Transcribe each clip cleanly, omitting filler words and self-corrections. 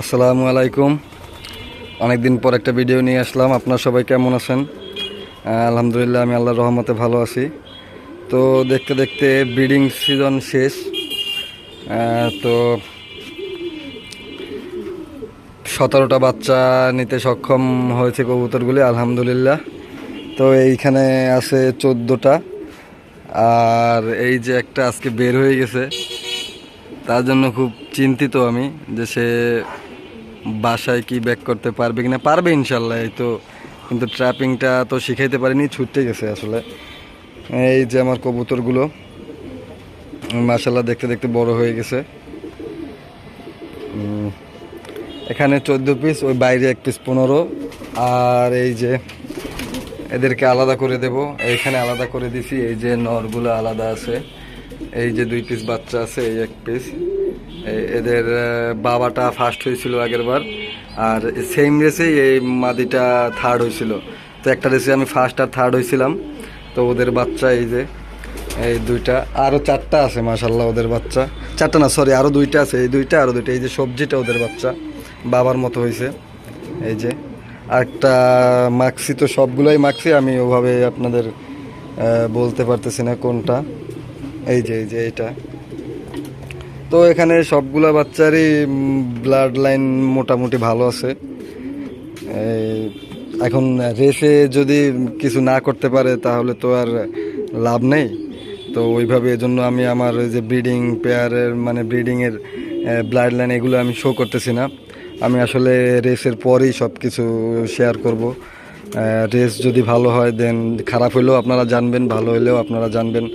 আসসালামু আলাইকুম। অনেক দিন পর একটা ভিডিও নিয়ে আসলাম। আপনারা সবাই কেমন আছেন? আলহামদুলিল্লাহ, আমি আল্লাহর রহমতে ভালো আছি। তো দেখতে দেখতে ব্রিডিং সিজন শেষ। তো 17টা বাচ্চা নিতে সক্ষম হয়েছে কবুতরগুলি, আলহামদুলিল্লাহ। তো এইখানে আছে 14টা, আর এই যে একটা আজকে বের হয়ে গেছে, তার জন্য খুব চিন্তিত আমি যে সে বাসায় কি ব্যাক করতে পারবে কিনা। পারবে ইনশাল্লাহ, এই তো। কিন্তু ট্র্যাপিংটা তো শিখাইতে পারিনি, ছুটতে গেছে আসলে। এই যে আমার কবুতরগুলো মাশাল্লাহ দেখতে দেখতে বড় হয়ে গেছে। এখানে 14 পিস, ওই বাইরে 1 পিস 15। আর এই যে এদেরকে আলাদা করে দেব, এইখানে আলাদা করে দিছি। এই যে নরগুলো আলাদা আছে, এই যে 2 পিস বাচ্চা আছে, এই 1 পিস। এদের বাবাটা ফার্স্ট হয়েছিল আগের বার, আর সেম রেসেই এই মাদিটা থার্ড হয়েছিল। তো একটা রেসে আমি ফার্স্ট আর থার্ড হয়েছিলাম। তো ওদের বাচ্চা এই যে এই 2টা, আরও 4টা আছে মাশাল্লাহ ওদের বাচ্চা। 4টা না, সরি, আরও 2টা আছে, এই 2টা আরও 2টা। এই যে সবজিটা ওদের বাচ্চা, বাবার মতো হয়েছে। এই যে আরেকটা মাখছি, তো সবগুলোই মাখছি আমি, ওভাবে আপনাদের বলতে পারতেছি না কোনটা। এই যে এইটা। তো এখানে সবগুলা বাচ্চারই ব্লাড লাইন মোটামুটি ভালো আছে। এখন রেসে যদি কিছু না করতে পারে তাহলে তো আর লাভ নেই। তো ওইভাবে এজন্য আমি আমার ওই যে ব্রিডিং পেয়ারের মানে ব্রিডিংয়ের ব্লাড লাইন এগুলো আমি শো করতেছি না। আমি আসলে রেসের পরেই সব কিছু শেয়ার করব। রেস যদি ভালো হয় দেন, খারাপ হলেও আপনারা জানবেন, ভালো হলেও আপনারা জানবেন।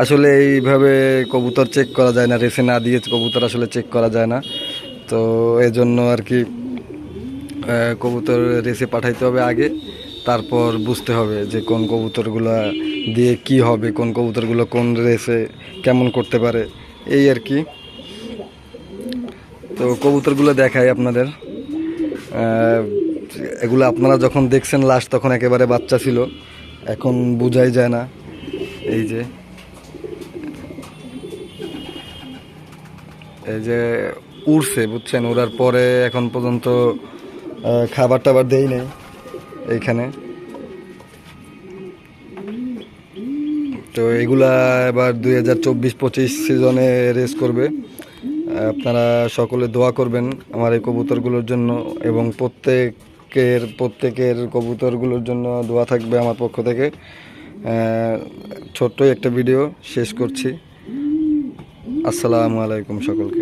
আসলে এইভাবে কবুতর চেক করা যায় না, রেসে না দিয়ে কবুতর আসলে চেক করা যায় না। তো এজন্য আর কি কবুতর রেসে পাঠাইতে হবে আগে, তারপর বুঝতে হবে যে কোন কবুতরগুলো দিয়ে কি হবে, কোন কবুতরগুলো কোন রেসে কেমন করতে পারে, এই আর কি। তো কবুতরগুলো দেখাই আপনাদের। এগুলো আপনারা যখন দেখছেন লাস্ট, তখন একেবারে বাচ্চা ছিল, এখন বোঝাই যায় না। এই যে উড়ছে, বুঝছেন, উড়ার পরে এখন পর্যন্ত খাবার টাবার দেই নেই এইখানে। তো এগুলা এবার 2024-25 সিজনে রেস করবে। আপনারা সকলে দোয়া করবেন আমার এই কবুতরগুলোর জন্য, এবং প্রত্যেকের কবুতরগুলোর জন্য দোয়া থাকবে আমার পক্ষ থেকে। ছোট্ট একটা ভিডিও শেষ করছি। আসসালামু আলাইকুম সকলকে।